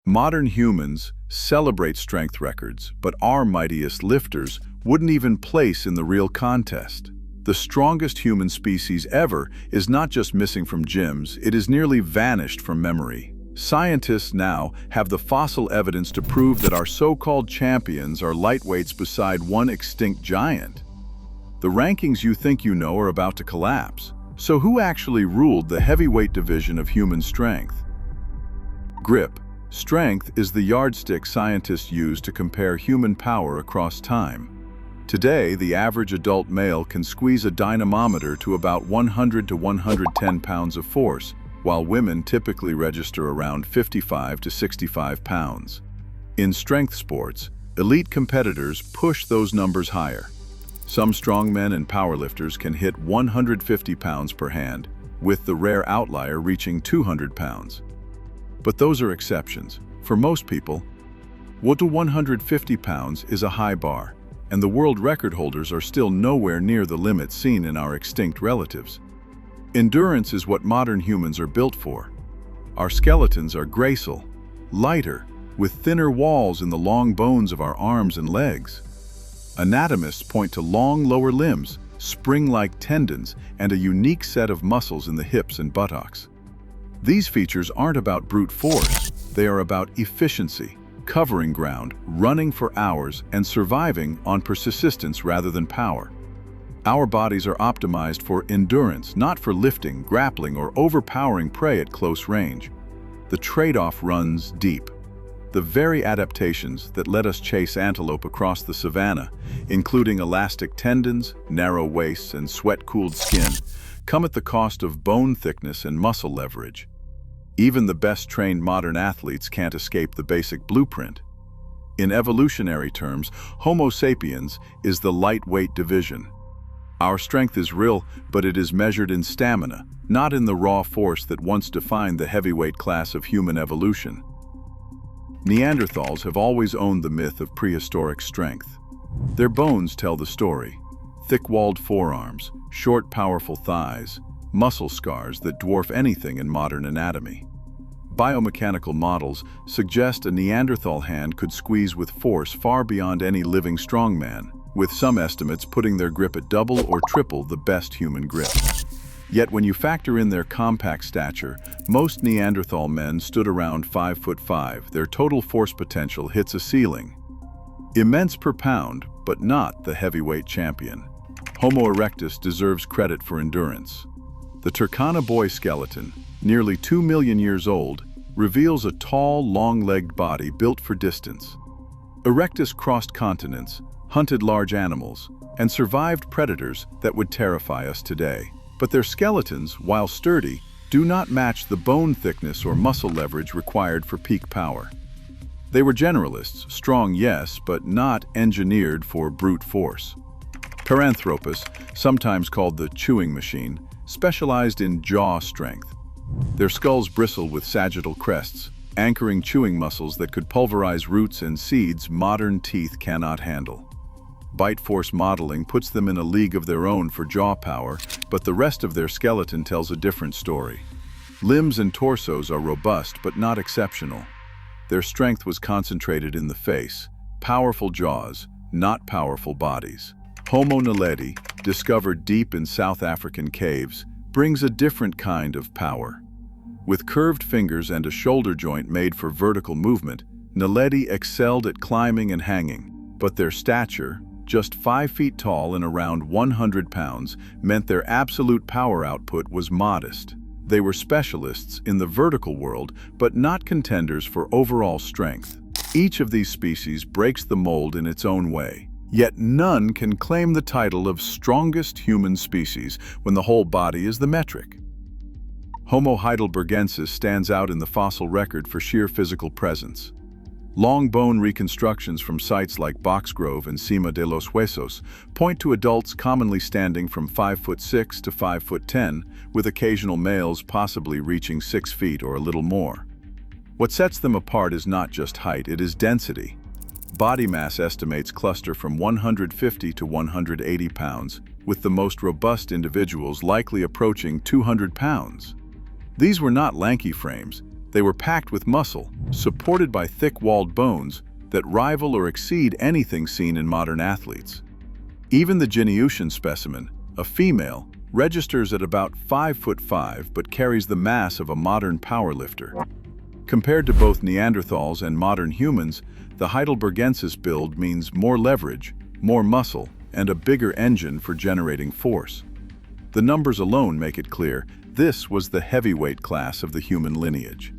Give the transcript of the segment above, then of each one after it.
Modern humans celebrate strength records, but our mightiest lifters wouldn't even place in the real contest. The strongest human species ever is not just missing from gyms, it is nearly vanished from memory. Scientists now have the fossil evidence to prove that our so-called champions are lightweights beside one extinct giant. The rankings you think you know are about to collapse. So who actually ruled the heavyweight division of human strength? Grip. Strength is the yardstick scientists use to compare human power across time. Today, the average adult male can squeeze a dynamometer to about 100 to 110 pounds of force, while women typically register around 55 to 65 pounds. In strength sports, elite competitors push those numbers higher. Some strongmen and powerlifters can hit 150 pounds per hand, with the rare outlier reaching 200 pounds. But those are exceptions. For most people, 150 pounds is a high bar, and the world record holders are still nowhere near the limit seen in our extinct relatives. Endurance is what modern humans are built for. Our skeletons are graceful, lighter, with thinner walls in the long bones of our arms and legs. Anatomists point to long lower limbs, spring-like tendons, and a unique set of muscles in the hips and buttocks. These features aren't about brute force, they are about efficiency, covering ground, running for hours, and surviving on persistence rather than power. Our bodies are optimized for endurance, not for lifting, grappling, or overpowering prey at close range. The trade-off runs deep. The very adaptations that let us chase antelope across the savanna, including elastic tendons, narrow waists, and sweat-cooled skin, come at the cost of bone thickness and muscle leverage. Even the best-trained modern athletes can't escape the basic blueprint. In evolutionary terms, Homo sapiens is the lightweight division. Our strength is real, but it is measured in stamina, not in the raw force that once defined the heavyweight class of human evolution. Neanderthals have always owned the myth of prehistoric strength. Their bones tell the story. Thick-walled forearms, short, powerful thighs, muscle scars that dwarf anything in modern anatomy. Biomechanical models suggest a Neanderthal hand could squeeze with force far beyond any living strongman, with some estimates putting their grip at double or triple the best human grip. Yet when you factor in their compact stature, most Neanderthal men stood around 5'5". Their total force potential hits a ceiling. Immense per pound, but not the heavyweight champion. Homo erectus deserves credit for endurance. The Turkana boy skeleton, nearly 2 million years old, reveals a tall, long-legged body built for distance. Erectus crossed continents, hunted large animals, and survived predators that would terrify us today. But their skeletons, while sturdy, do not match the bone thickness or muscle leverage required for peak power. They were generalists, strong yes, but not engineered for brute force. Paranthropus, sometimes called the chewing machine, specialized in jaw strength. Their skulls bristle with sagittal crests, anchoring chewing muscles that could pulverize roots and seeds modern teeth cannot handle. Bite force modeling puts them in a league of their own for jaw power, but the rest of their skeleton tells a different story. Limbs and torsos are robust but not exceptional. Their strength was concentrated in the face, powerful jaws, not powerful bodies. Homo naledi, discovered deep in South African caves, brings a different kind of power. With curved fingers and a shoulder joint made for vertical movement, Naledi excelled at climbing and hanging, but their stature, just 5 feet tall and around 100 pounds, meant their absolute power output was modest. They were specialists in the vertical world, but not contenders for overall strength. Each of these species breaks the mold in its own way. Yet none can claim the title of strongest human species when the whole body is the metric. Homo heidelbergensis stands out in the fossil record for sheer physical presence. Long bone reconstructions from sites like Boxgrove and Cima de los Huesos point to adults commonly standing from 5'6" to 5'10", with occasional males possibly reaching 6 feet or a little more. What sets them apart is not just height, it is density. Body mass estimates cluster from 150 to 180 pounds, with the most robust individuals likely approaching 200 pounds. These were not lanky frames, They were packed with muscle, supported by thick-walled bones that rival or exceed anything seen in modern athletes. Even the Jinyushan specimen, a female, registers at about 5'5" but carries the mass of a modern powerlifter. Compared to both Neanderthals and modern humans, the Heidelbergensis build means more leverage, more muscle, and a bigger engine for generating force. The numbers alone make it clear this was the heavyweight class of the human lineage.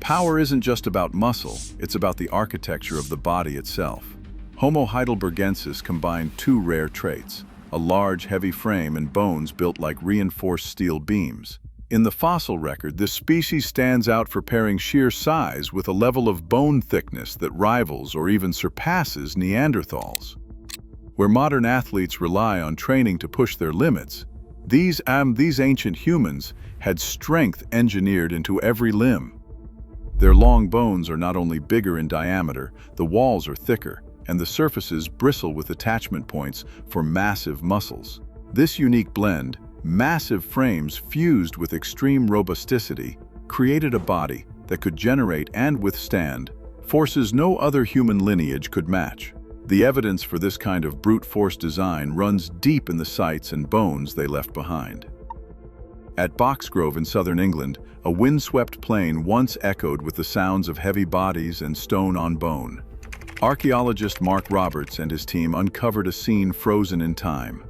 Power isn't just about muscle, it's about the architecture of the body itself. Homo heidelbergensis combined two rare traits: a large, heavy frame and bones built like reinforced steel beams. In the fossil record, this species stands out for pairing sheer size with a level of bone thickness that rivals or even surpasses Neanderthals. Where modern athletes rely on training to push their limits, these ancient humans had strength engineered into every limb. Their long bones are not only bigger in diameter, the walls are thicker, and the surfaces bristle with attachment points for massive muscles. This unique blend, massive frames fused with extreme robusticity, created a body that could generate and withstand forces no other human lineage could match. The evidence for this kind of brute force design runs deep in the sites and bones they left behind. At Boxgrove in southern England, a windswept plain once echoed with the sounds of heavy bodies and stone on bone. Archaeologist Mark Roberts and his team uncovered a scene frozen in time.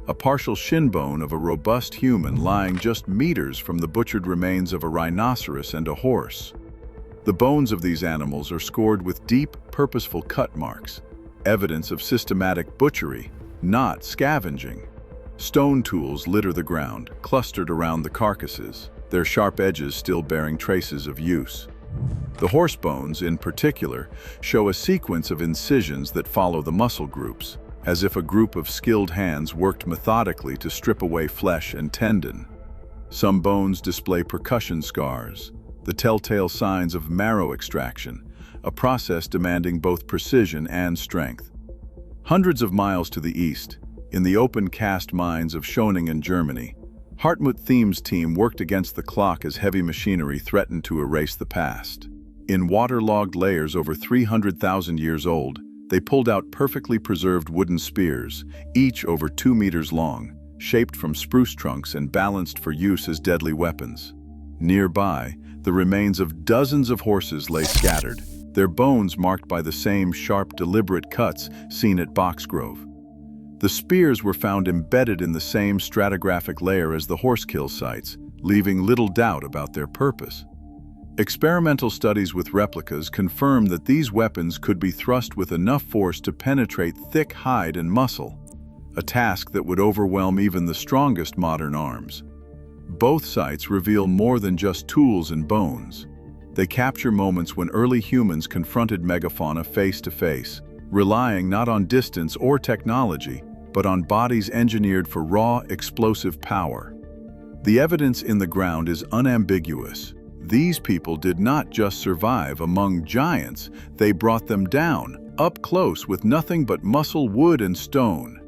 A partial shin bone of a robust human lying just meters from the butchered remains of a rhinoceros and a horse. The bones of these animals are scored with deep, purposeful cut marks, evidence of systematic butchery, not scavenging. Stone tools litter the ground, clustered around the carcasses, their sharp edges still bearing traces of use. The horse bones, in particular, show a sequence of incisions that follow the muscle groups, as if a group of skilled hands worked methodically to strip away flesh and tendon. Some bones display percussion scars, the telltale signs of marrow extraction, a process demanding both precision and strength. Hundreds of miles to the east, in the open cast mines of Schöningen, Germany, Hartmut Thiem's team worked against the clock as heavy machinery threatened to erase the past. In waterlogged layers over 300,000 years old, they pulled out perfectly preserved wooden spears, each over 2 meters long, shaped from spruce trunks and balanced for use as deadly weapons. Nearby, the remains of dozens of horses lay scattered, their bones marked by the same sharp, deliberate cuts seen at Boxgrove. The spears were found embedded in the same stratigraphic layer as the horse kill sites, leaving little doubt about their purpose. Experimental studies with replicas confirm that these weapons could be thrust with enough force to penetrate thick hide and muscle, a task that would overwhelm even the strongest modern arms. Both sites reveal more than just tools and bones. They capture moments when early humans confronted megafauna face to face, relying not on distance or technology, but on bodies engineered for raw, explosive power. The evidence in the ground is unambiguous. These people did not just survive among giants, they brought them down, up close with nothing but muscle, wood, and stone.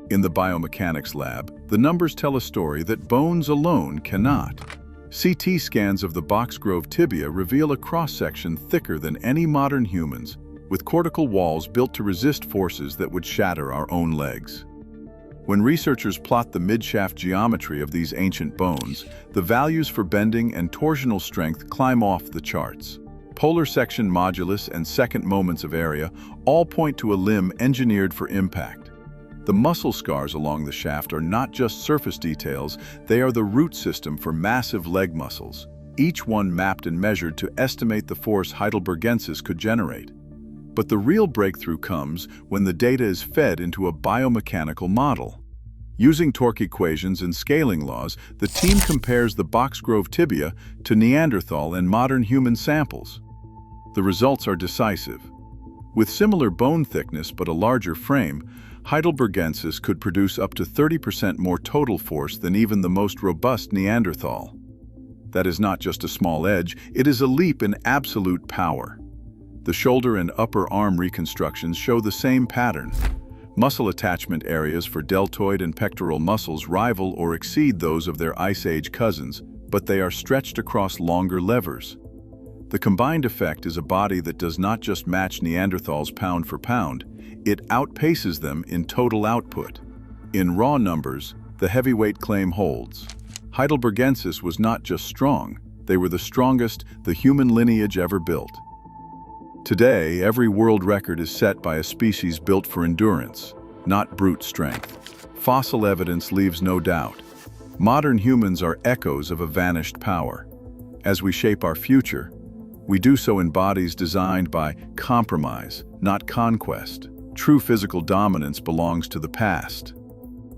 In the biomechanics lab, the numbers tell a story that bones alone cannot. CT scans of the Boxgrove tibia reveal a cross-section thicker than any modern human's, with cortical walls built to resist forces that would shatter our own legs. When researchers plot the midshaft geometry of these ancient bones, the values for bending and torsional strength climb off the charts. Polar section modulus and second moments of area all point to a limb engineered for impact. The muscle scars along the shaft are not just surface details, they are the root system for massive leg muscles, each one mapped and measured to estimate the force Heidelbergensis could generate. But the real breakthrough comes when the data is fed into a biomechanical model. Using torque equations and scaling laws, the team compares the Boxgrove tibia to Neanderthal and modern human samples. The results are decisive. With similar bone thickness but a larger frame, Heidelbergensis could produce up to 30% more total force than even the most robust Neanderthal. That is not just a small edge, it is a leap in absolute power. The shoulder and upper arm reconstructions show the same pattern. Muscle attachment areas for deltoid and pectoral muscles rival or exceed those of their Ice Age cousins, but they are stretched across longer levers. The combined effect is a body that does not just match Neanderthals pound for pound, it outpaces them in total output. In raw numbers, the heavyweight claim holds. Heidelbergensis was not just strong, they were the strongest the human lineage ever built. Today, every world record is set by a species built for endurance, not brute strength. Fossil evidence leaves no doubt. Modern humans are echoes of a vanished power. As we shape our future, we do so in bodies designed by compromise, not conquest. True physical dominance belongs to the past.